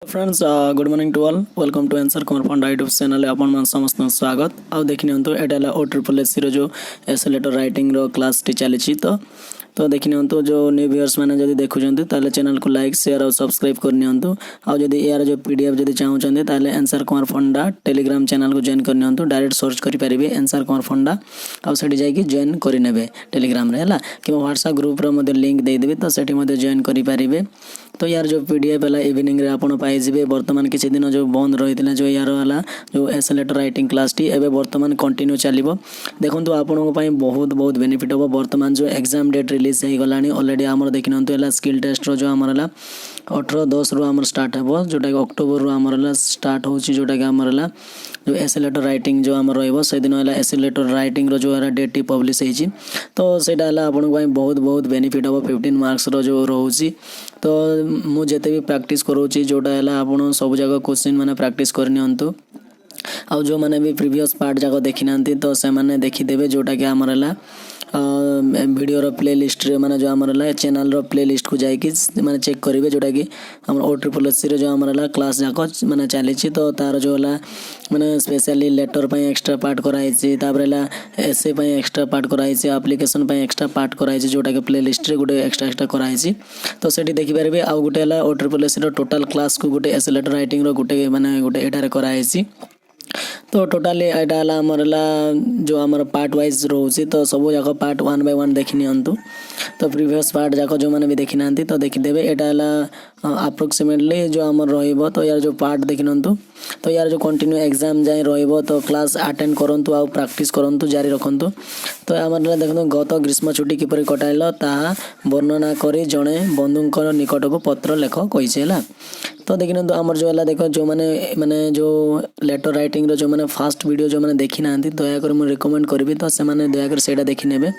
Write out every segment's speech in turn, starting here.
Friends good morning to all welcome to answer Kumar funda YouTube channel आपण समस्त स्वागत आउ देखि नियंतु एटा OSSSC रो जो एसे लेटर राइटिंग रो क्लास टी चली तो देखि नियंतु जो न्यू व्यूअर्स माने जदी देखुचंती ताले चैनल को लाइक शेयर और सब्सक्राइब कर नियंतु आउ जदी यार जो पीडीएफ जदी चाहउचंती ताले आंसर कुमार फंडा टेलीग्राम चैनल को जॉइन कर नियंतु डायरेक्ट सर्च करि परिबे आंसर कुमार फंडा आउ सेठी जाई कि जॉइन करि नेबे टेलीग्राम रे हला कि व्हाट्सएप ग्रुप रो मध्ये लिंक दे देबे तो सेठी मध्ये जॉइन करि परिबे। तो यार जो पीडीएफ है इवनिंग रे आपण पाई जिवे वर्तमान किछि दिन जो बंद रहितला जो यार वाला जो एसे लेटर राइटिंग क्लास टी एबे वर्तमान कंटिन्यू चलिबो। देखंतु आपनको पई बहुत बहुत बेनिफिट हो। वर्तमान जो एग्जाम डेट रिलीज हे गलानी ऑलरेडी हमर देखिनंतु एला स्किल टेस्ट रो जो हमरला 18/10 रु हमर स्टार्ट हेबो जोटा कि अक्टोबर रु हमरला स्टार्ट होची जोटा कि हमरला जो एसे लेटर राइटिंग जो हमर रहइबो से दिन एला एसे लेटर राइटिंग रो जो एरा डेट टी पब्लिश हेची तो सेटा एला आपनको पई बहुत बहुत बेनिफिट हो। 15 मार्क्स रो जो रहउची तो मु जेते भी प्रैक्टिस करूची जोटा एला आपण सब जगह क्वेश्चन माने प्रैक्टिस करनियंतु आउ जो माने भी प्रीवियस पार्ट जाको देखिनांती तो से माने देखि देबे जोटा कि हमरला वीडियो रो प्लेलिस्ट रे माने जो हमरला चैनल रो प्लेलिस्ट को जाई कि माने चेक करिवे जोटा कि हमर OSSSC रे जो हमरला क्लास जाको माने चलीची तो तार जो ला माने स्पेशली लेटर पई एक्स्ट्रा पार्ट कराइची तापरेला एसे पई एक्स्ट्रा पार्ट कराइची एप्लीकेशन पई एक्स्ट्रा पार्ट कराइची जोटा कि प्लेलिस्ट रे गुटे एक्स्ट्रा कराइची तो सेठी देखि परबे आ गुटे ला OSSSC रो टोटल क्लास को गुटे एसे लेटर राइटिंग रो गुटे माने गुटे एटा रे कराइची तो टोटाली एटा ला हमरला जो हमर पार्ट वाइज रोची तो सब जाको पार्ट 1 बाय 1 देखि नियंतु तो प्रीवियस पार्ट जाको जो माने भी देखि नांती तो देखि देबे एटा ला अप्रोक्सीमेटली जो हमर रहइबो तो यार जो पार्ट देखि नंतु तो यार जो कंटिन्यू एग्जाम जाय रहइबो तो क्लास अटेंड करंतु आ प्रैक्टिस करंतु जारी रखंतु तो हमरला देखंतु गत ग्रीष्म छुट्टी किपरि कटाइलो ता वर्णना करी जणे बंधुंकर निकट को पत्र लेख कहिसेला तो देखिनंतु हमर जो हला देखो जो माने जो लेटर राइटिंग रो जो माने फास्ट वीडियो जो माने देखि नांती दया कर मु रिकमेंड करबी तो से माने दया कर सेटा देखि नेबे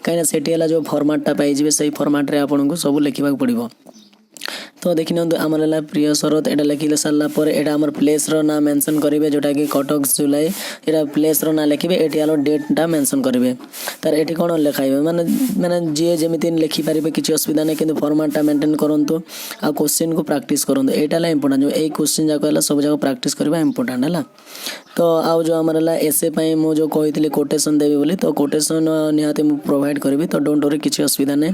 काइना सेठी हला जो फॉर्मेट टा पाई जिवे सही फॉर्मेट रे आपन को सब लिखिबा पड़िबो। तो देखिनंतु हमरला प्रिय शरत एटा लिखिले सारला पर एटा हमर प्लेस रो नाम मेंशन करिवे जोटा कि कटक जुलाई एटा प्लेस रो ना लिखिबे एटी आलो डेट टा मेंशन करिवे तार एटी कोन लिखाइबे माने जे जेमिति लिखि परिबे किछि असुविधा नै किंतु फॉर्मेट टा मेंटेन करंतु आ क्वेश्चन को प्रैक्टिस करंतु एटा ला इंपोर्टेंट जो ए क्वेश्चन जाको हला सब जगह प्रैक्टिस करबा इंपोर्टेंट हला। तो आउ जो हमरला एसे पई मु जो कहितली कोटेशन देबी बोली तो कोटेशन निहाते मु प्रोवाइड करबी तो डोंट वरी किछि असुविधा नै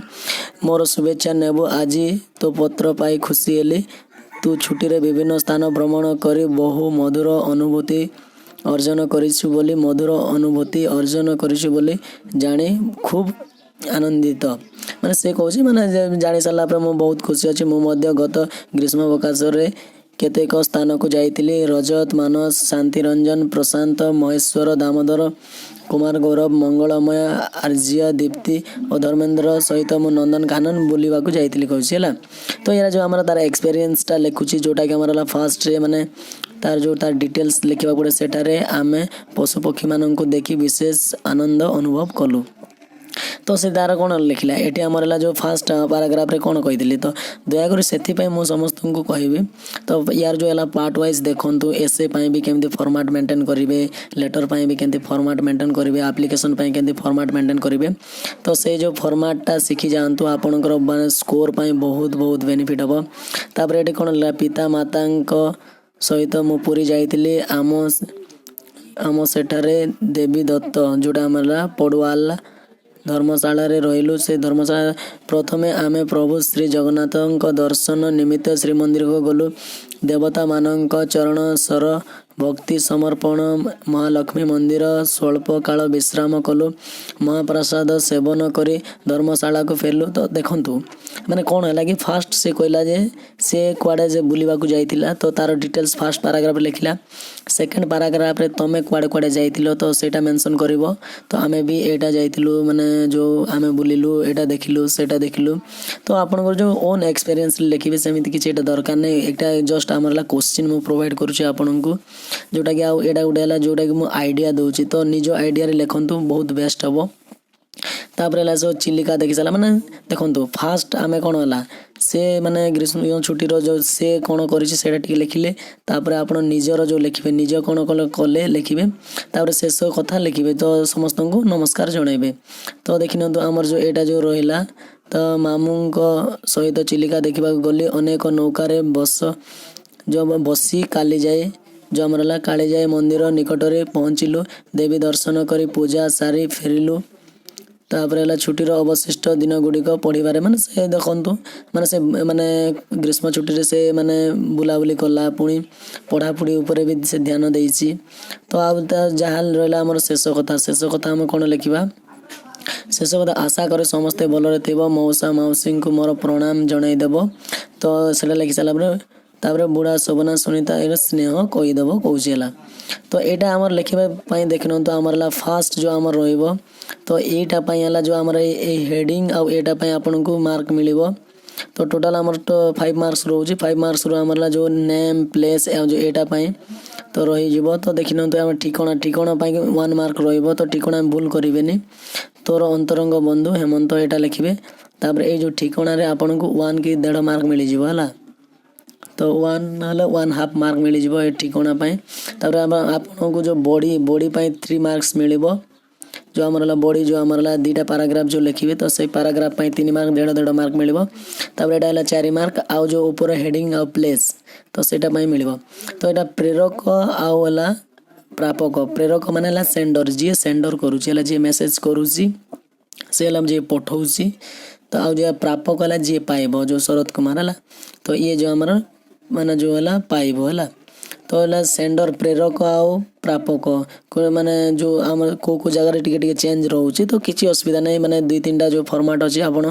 मोर शुभेच्छा नेबो आजी तो पत्र पाई खुशी हेली तू छुट्टी रे विभिन्न स्थान भ्रमण करी बहु मधुर अनुभूति अर्जन करिछु बोली मधुर अनुभूति अर्जन करिछु बोली जानी खूब आनंदित माने से कहूची माने जानि साला पर मु बहुत खुशी अछि मु मध्य गत ग्रीष्म अवकाश रे केतेक स्थान को जाइतिली रजत मानस शांति रंजन प्रशांत महेश्वर दामोदर कुमार गौरव मंगलमय आर्जिया दीप्ति और धर्मेंद्र सहित मु नंदन कानन बुलिवा को जाइतिली कहूची हला। तो यार जो हमरा तार एक्सपीरियंस टा लिखुची जोटा कि हमरा फर्स्ट रे माने तार जो तार डिटेल्स लिखिबा पड़े सेटारे आमे पशु पक्षी मानन को देखि विशेष आनंद अनुभव कलु तो से तार कोन लिखिला एटी हमरला जो फर्स्ट पैराग्राफ रे कोन कहितली तो दया करी सेथि पई मु समस्त को कहबी। तो यार जो एला पार्ट वाइज देखंतु एसे पई भी केमती फॉर्मेट मेंटेन करिवे लेटर पई भी केमती फॉर्मेट मेंटेन करिवे एप्लीकेशन पई केमती फॉर्मेट मेंटेन करिवे तो से जो फॉर्मेट टा सिखि जानतु आपनकर माने स्कोर पई बहुत बहुत बेनिफिट हबो। तापर एटी कोन पिता मातांक सहित मु पुरी जाइतिली आमो सेठारे देवी दत्त जोटा हमरला पडवाल धर्मशाला रे रहिलु से धर्मशाला प्रथमे आमे प्रभु श्री जगन्नाथଙ୍କ दर्शन निमित्त श्री मंदिर को गलु देवता मानଙ୍କ चरण सर भक्ति समर्पण महालक्ष्मी मंदिर स्वल्प काल विश्राम कलु महाप्रसाद सेवन करी धर्मशाला को फेरलु। तो देखंतु माने कोन हला कि फास्ट से कहला जे से क्वाडे जे बुलिबा को जाइतिला तो तार डिटेल्स फर्स्ट पैराग्राफ लिखिला सेकंड पैराग्राफ रे तमे क्वाडे क्वाडे जाइतिलो तो सेटा मेंशन करिवो तो आमे भी एटा जाइतिलु माने जो आमे बुलिलु एटा देखिलु सेटा देखिलु तो आपन जो ओन एक्सपीरियंस लिखिबे सेमिति किछि एटा दरकार नै एकटा जस्ट हमरला क्वेश्चन मु प्रोवाइड करूची आपन को जोटा कि आउ एटा उडेला जोटा कि मु आइडिया दोची तो निजो आइडिया रे लेखंतु बहुत बेस्ट हबो। तापरे ला सो चिलिका देखि साला माने देखंतु फास्ट आमे कोन होला से माने ग्रीष्म छुट्टी रो जो से कोन करिछि सेटा टिके लिखिले तापरे आपण निजर जो लिखिबे निज कोन कले लिखिबे तापरे शेष कथा लिखिबे तो समस्त को नमस्कार जणाइबे। तो देखिनंतु हमर जो एटा जो रहिला तो मामू सहित चिलिका देखा गली अनेक नौकार बस जो बसी काली जाए जो आमर है काली जाए मंदिर निकट में पहुँचलु देवी दर्शन करी पूजा सारी फेरिलु तापर है छुट्टीर अवशिष्ट दिन गुड़िक पढ़ारे माने से देखु माने से माने ग्रीष्म छुट्टी से माने बुलाबुली कला पुणी पढ़ापढ़ी उपर भी से ध्यान देइछि तो आ जहाँ रहा आमर शेष कथा आम कौन लिखा शेष कथा आशा करे समस्ते भलरे थिबो मौसा मौसी को मोर प्रणाम जनईदेव तो सेटा लिखि सारा तापर बुढ़ा शोभना सुनीता ये स्नेह कहीदेव कौन तो यहाँ आमर लिखा देखि तो आमर फास्ट जो आमर रहिबो तो यहाँ जो आमर हेडिंग आउ यहाँ आपन को मार्क मिलिबो तो टोटाल आमर तो 5 मार्क्स रोचे 5 मार्क्स आमर जो नेम प्लेस जो यहाँ तो रही तो देखि तो आम ठिकाना 1 मार्क रहिबो तो ठिकाना भूल करें तोर अंतरंग बंधु हेमंत यहाँ लिखे तापर ये जो ठिकाना रे आपन को 1 की 1.5 मार्क मिल जाए तो 1 है 1/2 मार्क मिल जाए ठिकाना तापर आपन को जो बॉडी 3 मार्क्स मिलिबो जो आमर बॉडी जो आमर 2टा पैराग्राफ जो लिखे तो से पैराग्राफ 3 मार्क 1.5 मार्क मिलिबो तापर एटा 4 मार्क आउ जो ऊपर हेडिंग आउ प्लेस तो सेटा मिलिबो तो एटा प्रेरक आउ है प्रापक प्रेरक माने सेंडर जी सेंडर करुची जी मेसेज करुची से जी पठाऊँगी तो आउ जो प्रापक है जी पाइब जो शरद कुमार है तो ये जो आमर माने जो है पाइब है तो है सेंडर प्रेरक आउ प्रापक माने जो आम को जगह टिके चेंज रोचे तो किसी असुविधा नहीं माने 2-3टा जो फॉर्मेट अच्छी आपड़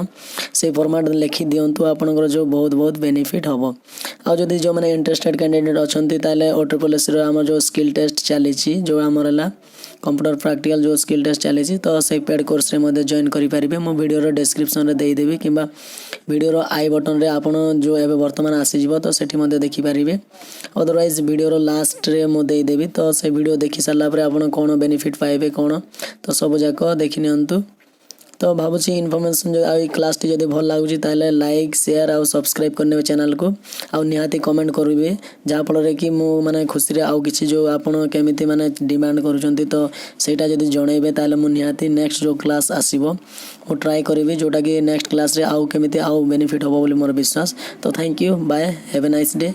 से फॉर्मेट लिखि दिंतु आपंकर जो बहुत बहुत बेनिफिट हम आउ जदि जो मैंने इंटरेस्टेड कैंडिडेट अच्छा OSSSC आम जो स्किल टेस्ट चली जो आमर है कंप्यूटर प्रैक्टिकल जो स्किल टेस्ट चली तो से पेड कोर्स रे जॉइन करेंगे मो वीडियो डिस्क्रिप्शन रे देदेवी कि वीडियो आई बटन रे आपन जो एवं बर्तमान आसीज तो सेठी देखिपारे अदरवाइज वीडियो लास्ट रे मो देदेवी तो से वीडियो देखि सारा पर आपन कौन बेनिफिट पाइबे कौन तो सब जाक देखि नियंतु तो भावुँ इनफॉरमेशन जो आई क्लास टी जब भल लगुच लाइक शेयर आउ सब्सक्राइब करने चैनल को आउ निहाती कमेंट करेंगे जहाँफल कि मु माने खुशी आउ किसी जो आपन केमिति माने डिमांड करुँच तो सेटा जदि जनइबे ताले मु निहाती नेक्स्ट जो क्लास आसीबो मु ट्राई करी जोटा कि नेक्स्ट क्लास रे आउ केमिति आउ बेनिफिट होबो बोली मोर विश्वास तो thank you bye have a nice day.